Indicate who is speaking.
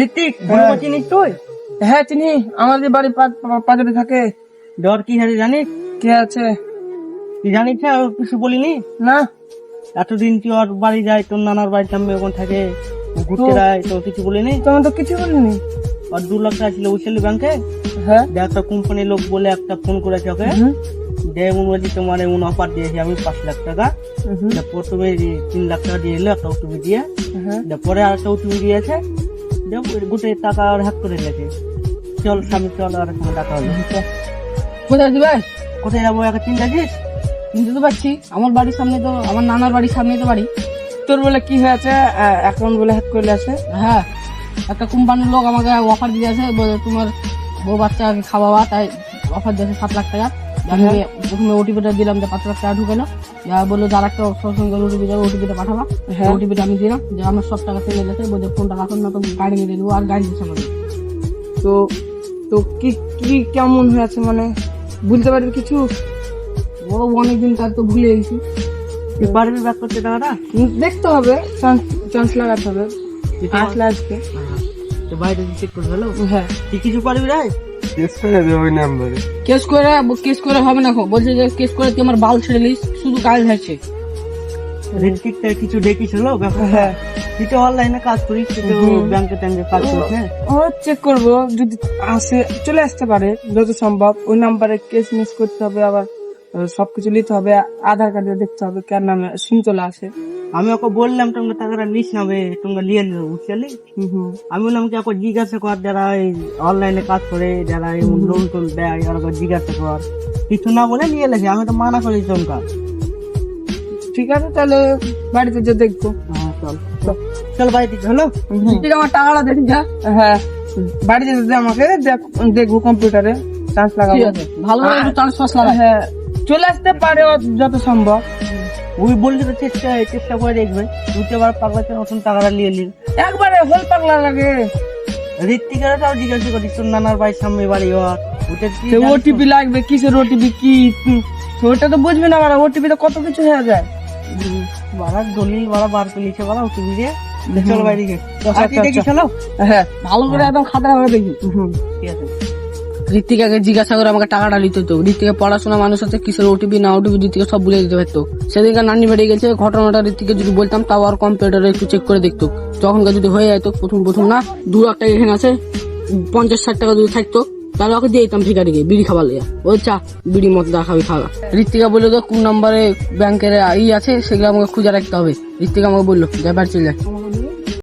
Speaker 1: ঋত্বিক বলবো চিনিস তুই?
Speaker 2: হ্যাঁ চিনি, আমাদের বাড়ি পাঁচরে থাকে।
Speaker 1: ডর কি আছে জানিস?
Speaker 2: কে আছে?
Speaker 1: তুই জানিস না, ওর কিছু বলিনি?
Speaker 2: না।
Speaker 1: এতদিন তুই ওর বাড়ি যায়, তোর নানার বাড়ির সামনে ওখানে থাকে, ঘুরতে যায়, তোর কিছু বলিনি?
Speaker 2: তোমার তো কিছু বলিনি।
Speaker 1: আর 2 লাখ টাকা ছিল বুঝলি ব্যাংকে।
Speaker 2: হ্যাঁ।
Speaker 1: একটা কোম্পানির লোক বলে একটা ফোন করেছে ওকে, যে এমন বলছি তোমার এমন অফার দিয়েছি আমি 5 লাখ টাকা। প্রথমে 3 লাখ টাকা দিয়ে এলো একটা ওটিপি দিয়ে, পরে আর একটা ওটিপি দিয়েছে, গোটে টাকা আর হ্যাক করে নিয়েছে। চল স্বামী চল, আর কোনো টাকা হলো।
Speaker 2: কোথায় আছি ভাই?
Speaker 1: কোথায় যাবো একটা চিন্তা আছিস?
Speaker 2: চিনতে তো পারছি, আমার বাড়ির সামনে তো, আমার নানার বাড়ির সামনে তো বাড়ি। তোর বলে কি হয়েছে? অ্যাকাউন্ট বলে হ্যাক করে আছে। হ্যাঁ, একটা কোম্পানির লোক আমাকে অফার দিয়েছে, বলে তোমার বউ বাচ্চাকে খাওয়াবা, তাই অফার দিয়েছে 7 লাখ টাকা। আমি প্রথমে ওটিপিটা দিলাম, যে 5 লাখ টাকা ঢুকেলো। বললো যার একটা সঙ্গে ওটিপি যাবে, ওটিপিটা পাঠাবা। ওটিপিটা আমি দিলাম, যে আমার সব টাকা চলে গেছে, বলছে ফোনটা রাখুন না তো গাড়ি নিয়ে দেবো, আর গাড়ি দিচ্ছে আমাকে। তো তো কি কি কেমন হয়েছে, মানে বুঝতে পারবি কিছু? ও অনেকদিন কার তো ভুলে গেছি।
Speaker 1: তুই পারবি ব্যাক করতে টাকাটা?
Speaker 2: দেখতে হবে, চান্স লাগাতে হবে। আসলে আজকে
Speaker 1: তো বাইরে চেক করে হলো।
Speaker 2: হ্যাঁ,
Speaker 1: তুই কিছু পারবি রে?
Speaker 2: কেস করে হবে না। বলছে যে কেস করে তুই আমার বাল ছেড়ে নিস, শুধু কাজ হচ্ছে।
Speaker 1: ঋত্বিকটা কিছু দেখিস হলো ব্যাপার?
Speaker 2: হ্যাঁ,
Speaker 1: তুই তো অনলাইনে কাজ করিস, তুই তো ব্যাংকে ট্যাঙ্কে কাজ করিস। হ্যাঁ,
Speaker 2: ও চেক করবো, যদি আসে চলে আসতে পারে যত সম্ভব। ওই নাম্বারে কেস মিস করতে হবে, আবার সবকিছু নিতে হবে, আধার কার্ডে দেখতে হবে কার নামে সিম চলে আসে।
Speaker 1: আমি ওকে বললাম তোমরা টাকাটা নিস না বে, তোমরা নিয়ে নেবো বুঝলি। আমি বললাম কি ওকে জিজ্ঞাসা কর, যারা অনলাইনে কাজ করে, যারা লোন টোন দেয়, ওরা জিজ্ঞাসা কর। কিছু না বলে নিয়ে এলেছে, আমি তো মানা করি তোমরা।
Speaker 2: ঠিক আছে, তাহলে বাড়িতে যে দেখবো।
Speaker 1: হ্যাঁ চল চল বাড়িতে হলো।
Speaker 2: ঠিক, আমার টাকাটা দেখি যা। হ্যাঁ, বাড়িতে যেতে আমাকে দেখবো, কম্পিউটারে চান্স লাগাবো। ভালো চান্স ফান্স লাগা। হ্যাঁ, চলে আসতে পারে যত সম্ভব।
Speaker 1: ওই বললি তো চেষ্টা করে দেখবে। তুই তো আবার পাগলা নতুন টাকাটা নিয়ে নিন
Speaker 2: একবারে হোল পাগলা লাগে।
Speaker 1: ঋত্বিকেরটাও জিজ্ঞাসা করিস, তোর নানার বাড়ির সামনে বাড়ি ওর, ওটা কি
Speaker 2: ওটিপি লাগবে, কিসের ওটিপি কি? ওটা তো বুঝবি না, বাড়া ওটিপি তো কত কিছু হয়ে যায়।
Speaker 1: বাড়া দলিল বাড়া বার করে নিচ্ছে বাড়া ওটিপি দিয়ে। চলো বাইরে গিয়ে দেখি চলো।
Speaker 2: হ্যাঁ, ভালো করে একদম খাতা করে দেখি।
Speaker 1: ঠিক আছে।
Speaker 2: ঋত্বিকাকে জিজ্ঞাসা করে আমাকে টাকাটা নিতে হতো। ঋত্বিকা পড়াশোনা মানুষ আছে, কিসের ওটিপি না ওটিপি ঋত্বিকা সব বলে দিতে পারতো। সেদিনকার নানি বাড়ি গেছে, ঘটনাটা ঋত্বিকে যদি বলতাম, তাও আর কম্পিউটারে একটু চেক করে দেখতো। তখনকার যদি হয়ে যেত, প্রথম না 2 লাখ টাকা এখানে আছে, 50-60 টাকা যদি থাকতো, তাহলে ওকে দিয়ে দিতাম ভিখারিকে বিড়ি খাবার লিয়া। ও চা বিড়ি মদ দা খাবি খাওয়া। ঋত্বিকা বললো তো কোন নম্বরে ব্যাংকের আছে, সেগুলো আমাকে খুঁজে রাখতে হবে। ঋত্বিকা আমাকে বললো, যাই বাড়ি চলে যায়।